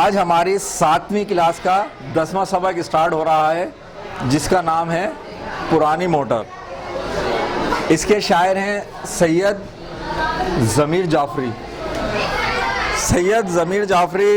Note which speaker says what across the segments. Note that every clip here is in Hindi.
Speaker 1: आज हमारी 7वीं क्लास का 10वां सबक स्टार्ट हो रहा है, जिसका नाम है पुरानी मोटर। इसके शायर हैं सैयद ज़मीर जाफ़री। सैयद ज़मीर जाफ़री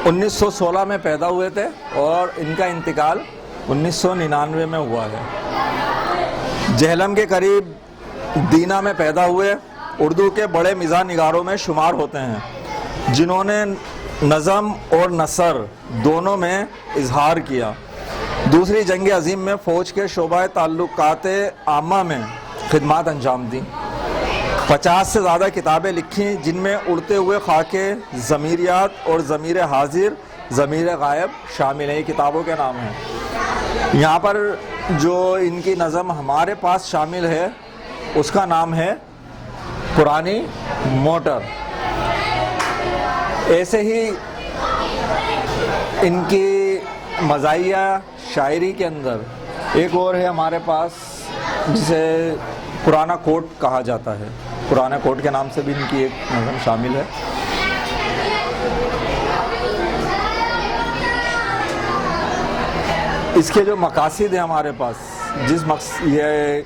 Speaker 1: 1916 में पैदा हुए थे और इनका इंतकाल 1999 में हुआ है। जेहलम के करीब दीना में पैदा हुए। उर्दू के बड़े मिज़ाह निगारों में शुमार होते हैं, जिन्होंने नज़म और नसर दोनों में इजहार किया। दूसरी जंग अज़ीम में फ़ौज के शोबा ताल्लुकात आमा में खिदमत अंजाम दी। 50 से ज़्यादा किताबें लिखी, जिनमें उड़ते हुए खाके, ज़मीरियात और ज़मीर हाजिर, ज़मीर गायब शामिल हैं। किताबों के नाम हैं। यहाँ पर जो इनकी नज़म हमारे पास शामिल है, उसका नाम है पुरानी मोटर। ऐसे ही इनकी मज़ाहिया शायरी के अंदर एक और है हमारे पास, जिसे पुराना कोट कहा जाता है। पुराना कोट के नाम से भी इनकी एक नज़म शामिल है। इसके जो मकासिद है हमारे पास, ये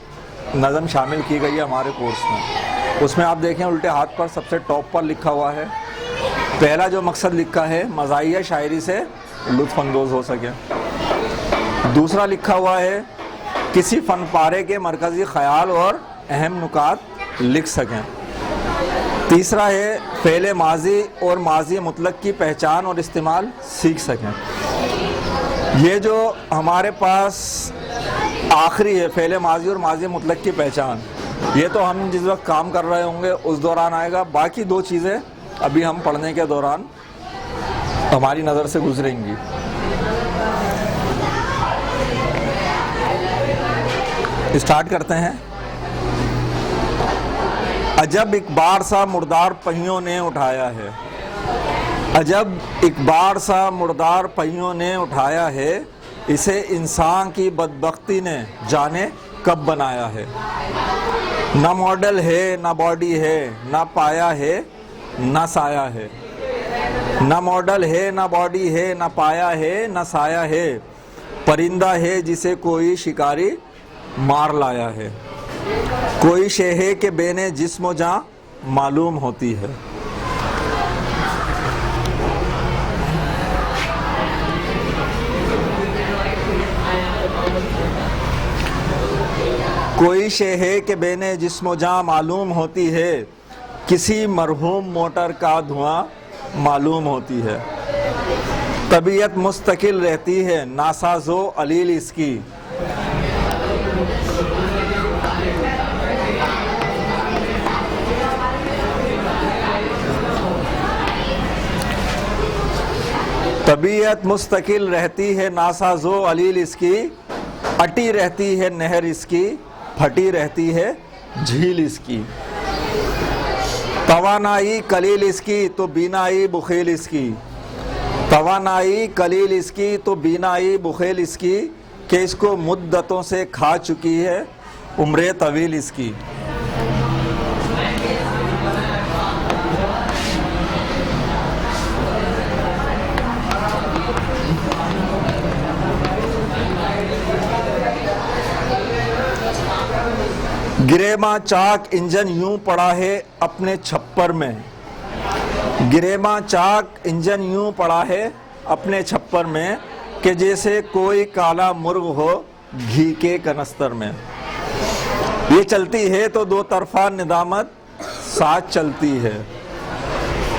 Speaker 1: नज़म शामिल की गई है हमारे कोर्स में, उसमें आप देखें उल्टे हाथ पर सबसे टॉप पर लिखा हुआ है, पहला जो मकसद लिखा है मज़ाहिया शायरी से लुत्फ़ अंदोज़ हो सके। दूसरा लिखा हुआ है किसी फ़न पारे के मरकज़ी ख़याल और अहम नुकात लिख सकें। तीसरा है फ़ेल माज़ी और माज़ी मुतलक की पहचान और इस्तेमाल सीख सकें। ये जो हमारे पास आखिरी है, फ़ेल माज़ी और माज़ी मुतलक की पहचान, ये तो हम जिस वक्त काम कर रहे होंगे उस दौरान आएगा। बाकी दो चीज़ें अभी हम पढ़ने के दौरान हमारी नज़र से गुजरेंगी। स्टार्ट करते हैं। अजब एक बार सा मुर्दार पहियों ने उठाया है। अजब एक बार सा मुर्दार पहियों ने उठाया है, इसे इंसान की बदबख्ती ने जाने कब बनाया है। ना मॉडल है, ना बॉडी है, ना पाया है, ना साया है। ना मॉडल है, ना बॉडी है, ना पाया है, ना साया है। परिंदा है जिसे कोई शिकारी मार लाया है। कोई शे है कि बेने जिस्म जां मालूम होती है। कोई शे है कि बेने जिस्म जां मालूम होती है। किसी मरहूम मोटर का धुआं मालूम होती है। तबीयत मुस्तकिल रहती है, नासाज़ो अलील इसकी। तबीयत मुस्तकिल रहती है, नासाज़ो अलील इसकी। अटी रहती है नहर इसकी, फटी रहती है झील इसकी। तवानाई कलील इसकी तो बीनाई बुखेल इसकी। तवानाई कलील इसकी तो बीनाई बुखेल इसकी, कि इसको मुद्दतों से खा चुकी है उम्र तवील इसकी। गिरेमा चाक इंजन यूं पड़ा है अपने छप्पर में। गिरेमा चाक इंजन यूं पड़ा है अपने छप्पर में, कि जैसे कोई काला मुर्ग हो घी के कनस्तर में। ये चलती है तो दो तरफा निदामत साथ चलती है।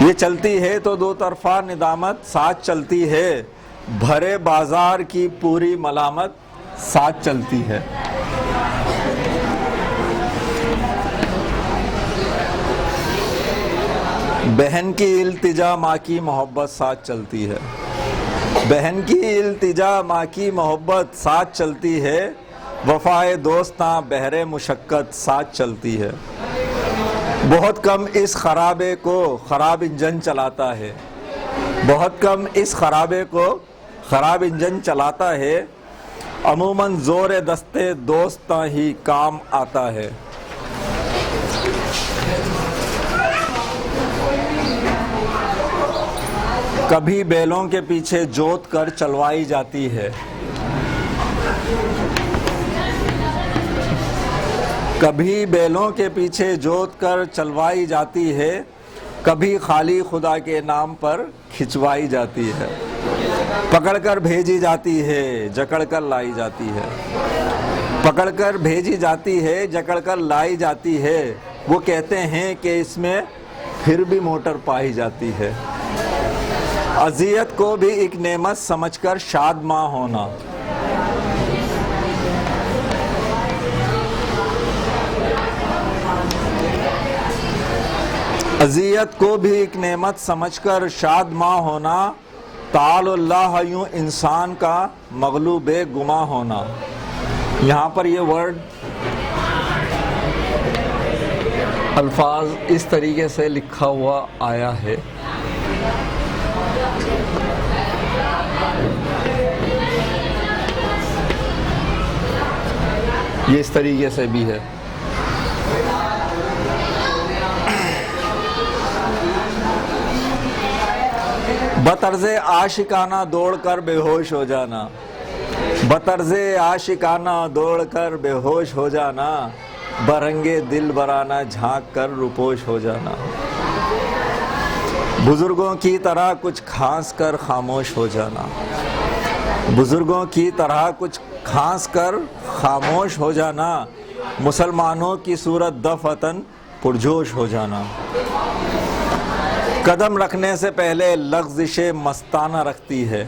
Speaker 1: ये चलती है तो दो तरफा निदामत साथ चलती है। भरे बाजार की पूरी मलामत साथ चलती है। बहन की इल्तिजा माँ की मोहब्बत साथ चलती है। बहन की इल्तिजा माँ की मोहब्बत साथ चलती है। वफाए दोस्तां बहरे मुशक्कत साथ चलती है। बहुत कम इस खराबे को खराब इंजन चलाता है। बहुत कम इस खराबे को खराब इंजन चलाता है। अमूमन जोर दस्ते दोस्तां ही काम आता है। कभी बैलों के पीछे जोत कर चलवाई जाती है, कभी बैलों के पीछे जोत कर चलवाई जाती है, कभी खाली खुदा के नाम पर खिंचवाई जाती है, पकड़कर भेजी जाती है, जकड़कर लाई जाती है, पकड़कर भेजी जाती है, जकड़कर लाई जाती है। वो कहते हैं कि इसमें फिर भी मोटर पाई जाती है। अज़ियत को भी एक नेमत समझकर शादमां होना, अज़ियत को भी एक नेमत समझकर शादमां होना, ताअल्लाह यूं इंसान का मगलूबे गुमा होना। यहाँ पर ये वर्ड अल्फाज इस तरीके से लिखा हुआ आया है। ये इस तरीके से भी है। बतर्ज़े आशिकाना दौड़कर बेहोश हो जाना, बतर्ज़े आशिकाना दौड़कर बेहोश हो जाना, बरंगे दिल बराना झांक कर रुपोश हो जाना, बुजुर्गों की तरह कुछ खांस कर खामोश हो जाना, बुजुर्गों की तरह कुछ खांस कर खामोश हो जाना, मुसलमानों की सूरत दफतन पुरजोश हो जाना, कदम रखने से पहले लग़्ज़िशे मस्ताना रखती है,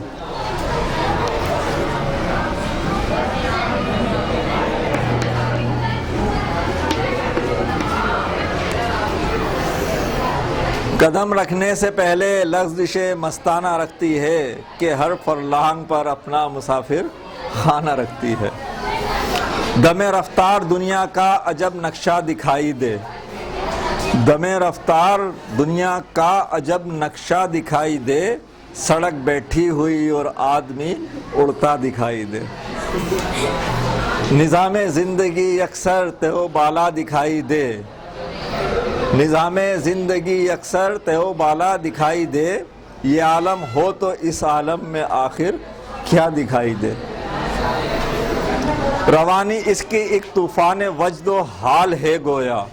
Speaker 1: कदम रखने से पहले लग़्ज़िशे मस्ताना रखती है कि हर फरलांग पर अपना मुसाफिर खाना रखती है। दमे रफ्तार दुनिया का अजब नक्शा दिखाई दे, दमे रफ्तार दुनिया का अजब नक्शा दिखाई दे, सड़क बैठी हुई और आदमी उड़ता दिखाई दे, निज़ामे ज़िंदगी अक्सर तेहो बाला दिखाई दे, निज़ामे ज़िंदगी अक्सर तेहो बाला दिखाई दे, ये आलम हो तो इस आलम में आखिर क्या दिखाई दे। रवानी इसकी एक तूफ़ान वजदो हाल है गोया,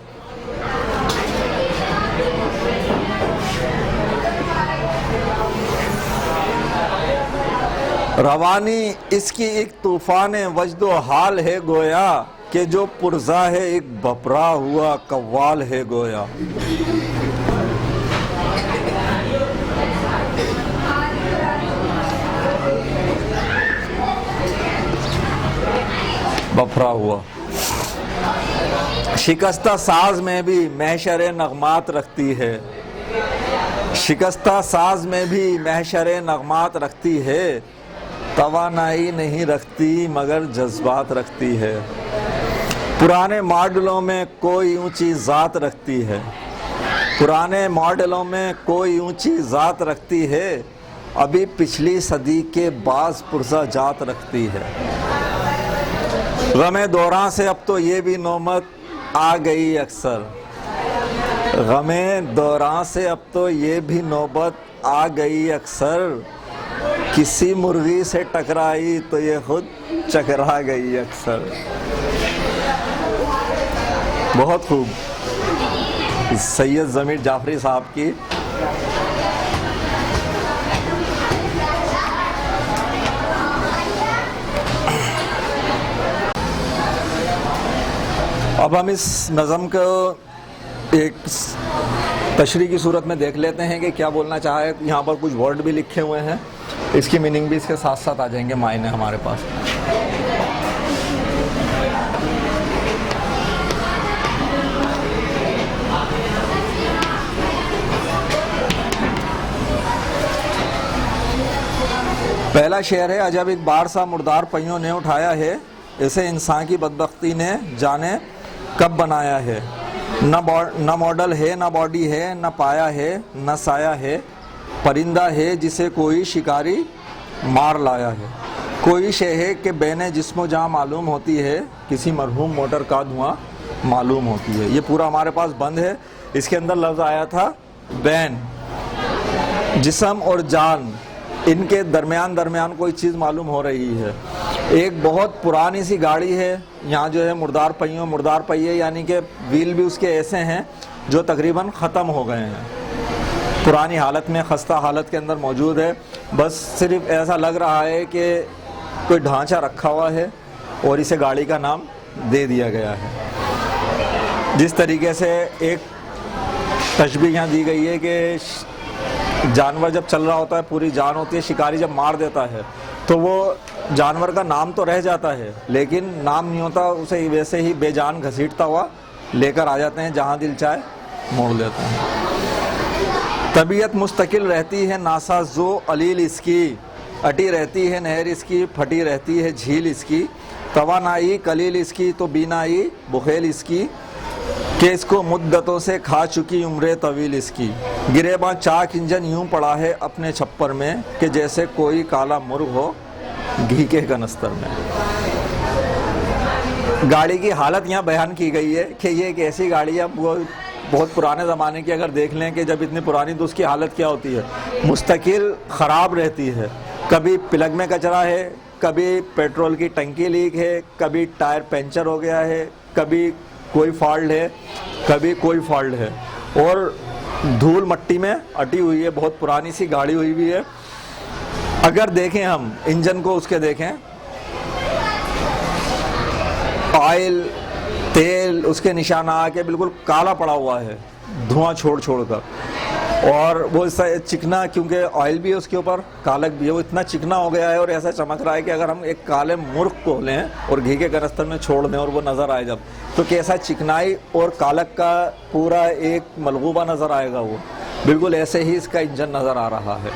Speaker 1: रवानी इसकी एक तूफ़ान वजदो हाल है गोया, कि जो पुरज़ा है एक बपरा हुआ कव्वाल है गोया। बपरा हुआ। शिकस्ता साज में भी महशर नगमात रखती है, शिकस्ता साज में भी महशर नगमात रखती है, तवानाई नहीं रखती मगर जज्बात रखती है। पुराने मॉडलों में कोई ऊंची ज़ात रखती है, पुराने मॉडलों में कोई ऊंची ज़ात रखती है, अभी पिछली सदी के बाज़ पुरज़ा जात रखती है। गमे दौरान से अब तो ये भी नौबत आ गई अक्सर, गमे दौरान से अब तो ये भी नौबत आ गई अक्सर, किसी मुर्गी से टकराई तो ये खुद चकरा गई अक्सर। बहुत खूब सैयद ज़मीर जाफरी साहब की अब हम इस नज़म को एक तशरीह की सूरत में देख लेते हैं कि क्या बोलना चाहा है। यहाँ पर कुछ वर्ड भी लिखे हुए हैं, इसकी मीनिंग भी इसके साथ साथ आ जाएंगे मायने हमारे पास। पहला शेर है, अजब एक बार सा मुर्दार पहियों ने उठाया है, इसे इंसान की बदबख्ती ने जाने कब बनाया है। न मॉडल है, न बॉडी है, न पाया है, न साया है, परिंदा है जिसे कोई शिकारी मार लाया है। कोई शय है कि बैने जिस्मो जहाँ मालूम होती है, किसी मरहूम मोटर का धुआं मालूम होती है। ये पूरा हमारे पास बंद है, इसके अंदर लफ्ज़ आया था बैन, जिस्म और जान इनके दरमियान कोई चीज़ मालूम हो रही है। एक बहुत पुरानी सी गाड़ी है, यहाँ जो है मुर्दार पहिए यानी कि व्हील भी उसके ऐसे हैं जो तकरीबन ख़त्म हो गए हैं, पुरानी हालत में, खस्ता हालत के अंदर मौजूद है। बस सिर्फ ऐसा लग रहा है कि कोई ढांचा रखा हुआ है और इसे गाड़ी का नाम दे दिया गया है। जिस तरीके से एक तशबीह यहाँ दी गई है कि जानवर जब चल रहा होता है, पूरी जान होती है, शिकारी जब मार देता है तो वो जानवर का नाम तो रह जाता है लेकिन नाम नहीं होता, उसे वैसे ही बेजान घसीटता हुआ लेकर आ जाते हैं, जहाँ दिल चाहे मोड़ देते हैं। तबीयत मुस्तकिल रहती है नासाज़ो अलील इसकी, अटी रहती है नहर इसकी, फटी रहती है झील इसकी, तवानाई कलील इसकी तो बीनाई बुखेल इसकी, कि इसको मुद्दतों से खा चुकी उम्र तवील इसकी, गिरेबां चाक इंजन यूं पड़ा है अपने छप्पर में कि जैसे कोई काला मुर्ग हो घी के कनस्तर में। गाड़ी की हालत यहाँ बयान की गई है कि ये एक ऐसी गाड़ी है, वो बहुत पुराने ज़माने की अगर देख लें कि जब इतनी पुरानी तो उसकी हालत क्या होती है, मुस्तकिल ख़राब रहती है। कभी प्लग में कचरा है, कभी पेट्रोल की टंकी लीक है, कभी टायर पंचर हो गया है, कभी कोई फॉल्ट है, कभी कोई फॉल्ट है, और धूल मट्टी में अटी हुई है, बहुत पुरानी सी गाड़ी हुई भी है। अगर देखें हम इंजन को, उसके देखें ऑयल तेल उसके निशान आके बिल्कुल काला पड़ा हुआ है धुआं छोड़ कर, और वो ऐसा चिकना, क्योंकि ऑयल भी है उसके ऊपर, कालक भी है, वो इतना चिकना हो गया है और ऐसा चमक रहा है कि अगर हम एक काले मूर्ख को लें और घी के कनस्तर में छोड़ दें और वो नज़र आए जब, तो कैसा चिकनाई और कालक का पूरा एक मलगूबा नज़र आएगा। वो बिल्कुल ऐसे ही इसका इंजन नज़र आ रहा है।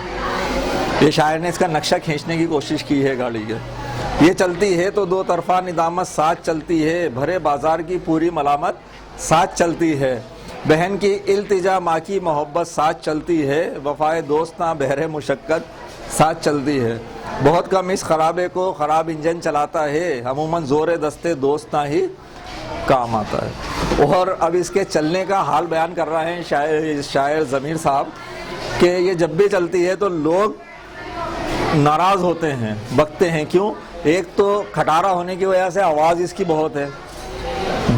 Speaker 1: ये शायर ने इसका नक्शा खींचने की कोशिश की है गाड़ी के। ये चलती है तो दो तरफा निदामत साथ चलती है, भरे बाजार की पूरी मलामत साथ चलती है, बहन की इल्तिजा माँ की मोहब्बत साथ चलती है, वफाए दोस्तां बहरे मुशक्कत साथ चलती है, बहुत कम इस खराबे को खराब इंजन चलाता है, अमूमन ज़ोरे दस्ते दोस्तां ही काम आता है। और अब इसके चलने का हाल बयान कर रहे हैं शायर ज़मीर साहब कि ये जब भी चलती है तो लोग नाराज़ होते हैं, बकते हैं। क्यों? एक तो खटारा होने की वजह से आवाज़ इसकी बहुत है,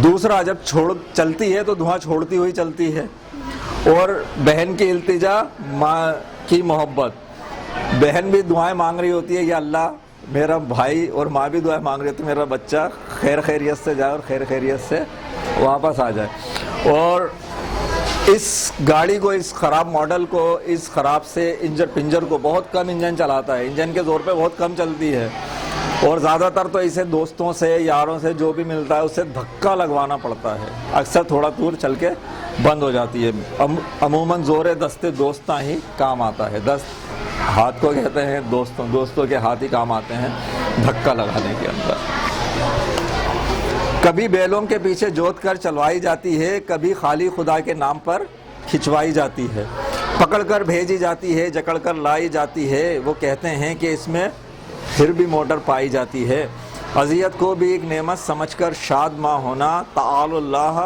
Speaker 1: दूसरा जब चलती है तो धुआं छोड़ती हुई चलती है, और बहन की इल्तिजा माँ की मोहब्बत, बहन भी दुआएं मांग रही होती है, या अल्लाह मेरा भाई, और माँ भी दुआएं मांग रही होती है मेरा बच्चा खैर खैरियत से जाए और खैर खैरियत से वापस आ जाए। और इस गाड़ी को, इस ख़राब मॉडल को, इस ख़राब से इंजन पिंजर को बहुत कम इंजन चलाता है, इंजन के ज़ोर पे बहुत कम चलती है, और ज़्यादातर तो इसे दोस्तों से, यारों से जो भी मिलता है उससे धक्का लगवाना पड़ता है, अक्सर थोड़ा दूर चल के बंद हो जाती है। अमूमन ज़ोरे दस्ते दोस्तां ही काम आता है, दस्त हाथ को कहते हैं, दोस्तों के हाथ ही काम आते हैं धक्का लगाने के अंदर। कभी बैलों के पीछे जोत कर चलवाई जाती है, कभी खाली खुदा के नाम पर खिंचवाई जाती है, पकड़ कर भेजी जाती है, जकड़ कर लाई जाती है, वो कहते हैं कि इसमें फिर भी मोटर पाई जाती है, अज़ियत को भी एक नेमत समझकर शाद माँ होना, ताअल्लाह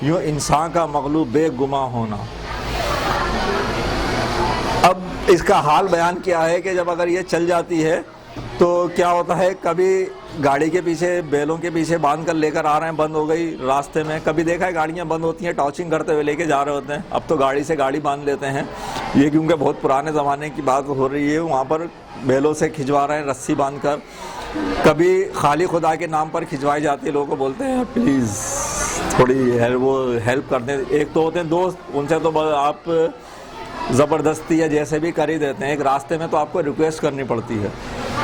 Speaker 1: यूँ इंसान का मगलूब बेगुमा होना। अब इसका हाल बयान किया है कि जब अगर ये चल जाती है तो क्या होता है, कभी गाड़ी के पीछे, बैलों के पीछे बांध कर लेकर आ रहे हैं, बंद हो गई रास्ते में, कभी देखा है गाड़ियां बंद होती हैं टॉर्चिंग करते हुए लेके जा रहे होते हैं, अब तो गाड़ी से गाड़ी बांध लेते हैं, ये क्योंकि बहुत पुराने ज़माने की बात हो रही है, वहाँ पर बैलों से खिंचवा रहे हैं रस्सी बांध कर। कभी खाली खुदा के नाम पर खिंचवाई जाती है, लोगों को बोलते हैं प्लीज़ थोड़ी हेल्प कर दें। एक तो होते हैं दोस्त, उनसे तो आप ज़बरदस्ती या जैसे भी कर ही देते हैं, एक रास्ते में तो आपको रिक्वेस्ट करनी पड़ती है।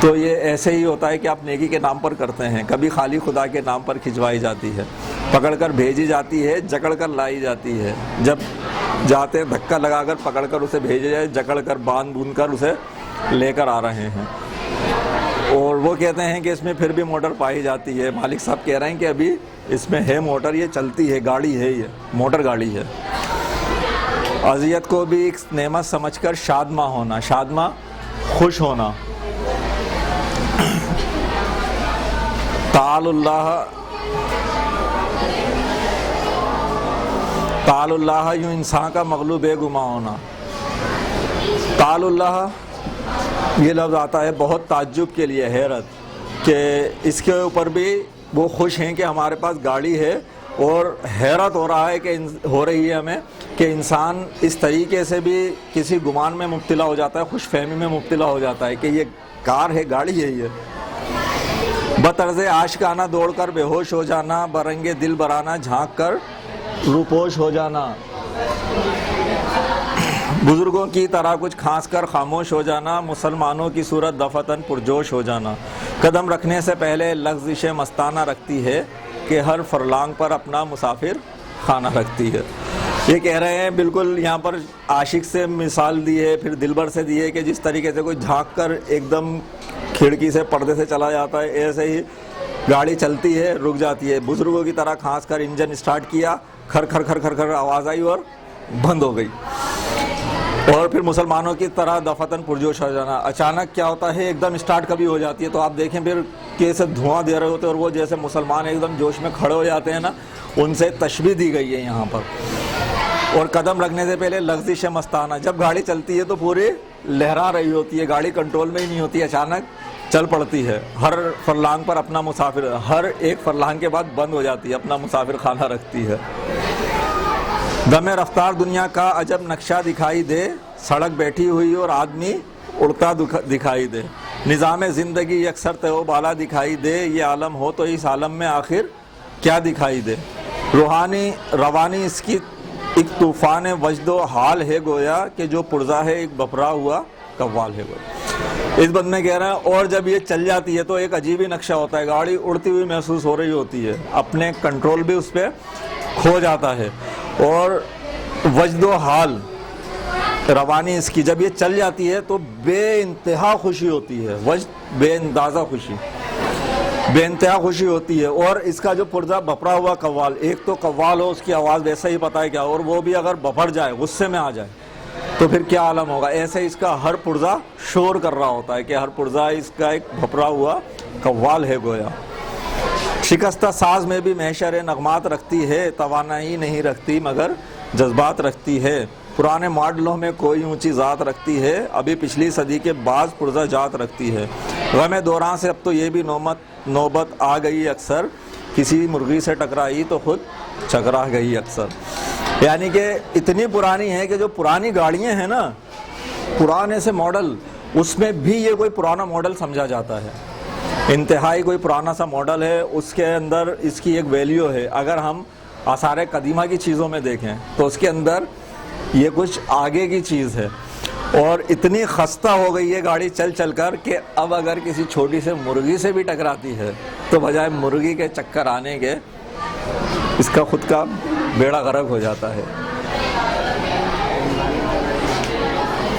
Speaker 1: तो ये ऐसे ही होता है कि आप नेकी के नाम पर करते हैं। कभी खाली खुदा के नाम पर खिंचवाई जाती है, पकड़ कर भेजी जाती है, जकड़ कर लाई जाती है, जब जाते हैं धक्का लगाकर पकड़ कर उसे भेजे जाए, जकड़ कर बांध बूंद कर उसे लेकर आ रहे हैं। और वो कहते हैं कि इसमें फिर भी मोटर पाई जाती है। मालिक साहब कह रहे हैं कि अभी इसमें है मोटर, ये चलती है, गाड़ी है, ये मोटर गाड़ी है। अज़ियत को भी एक नेमत समझकर शादमा होना, शादमा खुश होना, ताअल्लाह यूँ इंसान का मगलूब बेगुमा होना। तालुल्लाह ये लफ्ज़ आता है बहुत ताज्जुब के लिए, हैरत, कि इसके ऊपर भी वो खुश हैं कि हमारे पास गाड़ी है, और हैरत हो रहा है कि हो रही है हमें कि इंसान इस तरीके से भी किसी गुमान में मुब्तला हो जाता है, खुश फहमी में मुब्तला हो जाता है कि ये कार है, गाड़ी है ये। बतर्ज़ आशिकाना दौड़ कर बेहोश हो जाना, बरंगे दिल बराना झांक कर रूपोश हो जाना, बुजुर्गों की तरह कुछ खांस कर खामोश हो जाना, मुसलमानों की सूरत दफतन पुरजोश हो जाना, कदम रखने से पहले लफ्ज़िश मस्ताना रखती है कि हर फरलांग पर अपना मुसाफिर खाना रखती है। ये कह रहे हैं, बिल्कुल यहाँ पर आशिक से मिसाल दी है, फिर दिलबर से दी है कि जिस तरीके से कोई झांक कर एकदम खिड़की से पर्दे से चला जाता है, ऐसे ही गाड़ी चलती है, रुक जाती है। बुजुर्गों की तरह खांस कर इंजन स्टार्ट किया, खर खर खर खर खर आवाज़ आई और बंद हो गई। और फिर मुसलमानों की तरह दफतन पुरजोश हो जाना, अचानक क्या होता है एकदम स्टार्ट कभी हो जाती है, तो आप देखें फिर कैसे धुआं दे रहे होते हैं, और वो जैसे मुसलमान एकदम जोश में खड़े हो जाते हैं ना, उनसे तशबीह दी गई है यहाँ पर। और कदम रखने से पहले लफ्ज़िश मस्ताना, जब गाड़ी चलती है तो पूरी लहरा रही होती है, गाड़ी कंट्रोल में ही नहीं होती, अचानक चल पड़ती है। हर फरलांग पर अपना मुसाफिर, हर एक फरलांग के बाद बंद हो जाती है, अपना मुसाफिर खाना रखती है। दमे रफ्तार दुनिया का अजब नक्शा दिखाई दे, सड़क बैठी हुई और आदमी उड़ता दिखाई दे, निज़ाम ज़िंदगी अक्सर तय बाला दिखाई दे, ये आलम हो तो इस आलम में आखिर क्या दिखाई दे, रूहानी रवानी इसकी एक तूफ़ान वजदो हाल है गोया, कि जो पुरजा है एक बपरा हुआ कव्वाल है गोया। इस बंदे कह रहे हैं, और जब ये चल जाती है तो एक अजीब ही नक्शा होता है, गाड़ी उड़ती हुई महसूस हो रही होती है, अपने कंट्रोल भी उस पर खो जाता है, और वजदो हाल रवानी इसकी जब ये चल जाती है तो बेइंतहा खुशी होती है, वजद बेअंदाज़ा खुशी, बेइंतहा खुशी होती है। और इसका जो पुर्जा बपरा हुआ कव्वाल, एक तो कव्वाल हो उसकी आवाज़ वैसे ही पता है क्या, और वो भी अगर बफर जाए, गुस्से में आ जाए, तो फिर क्या आलम होगा। ऐसे इसका हर पुर्जा शोर कर रहा होता है कि हर पुर्जा इसका एक बपरा हुआ कव्वाल है गोया। शिकस्ता साज में भी महशर नगमात रखती है, तवानाई नहीं रखती मगर जज्बात रखती है, पुराने मॉडलों में कोई ऊंची ज़ात रखती है, अभी पिछली सदी के बाज़ पुर्जा जात रखती है। गम दौरान से अब तो ये भी नौबत आ गई अक्सर, किसी मुर्गी से टकराई तो खुद चकरा गई अक्सर। यानी कि इतनी पुरानी है कि जो पुरानी गाड़ियाँ हैं ना, पुराने से मॉडल, उसमें भी ये कोई पुराना मॉडल समझा जाता है, इंतहाई कोई पुराना सा मॉडल है, उसके अंदर इसकी एक वैल्यू है। अगर हम आसार कदीमा की चीज़ों में देखें तो उसके अंदर ये कुछ आगे की चीज़ है, और इतनी खस्ता हो गई है गाड़ी चल चल कर कि अब अगर किसी छोटी से मुर्गी से भी टकराती है तो बजाय मुर्गी के चक्कर आने के इसका खुद का बेड़ा गर्क हो जाता है।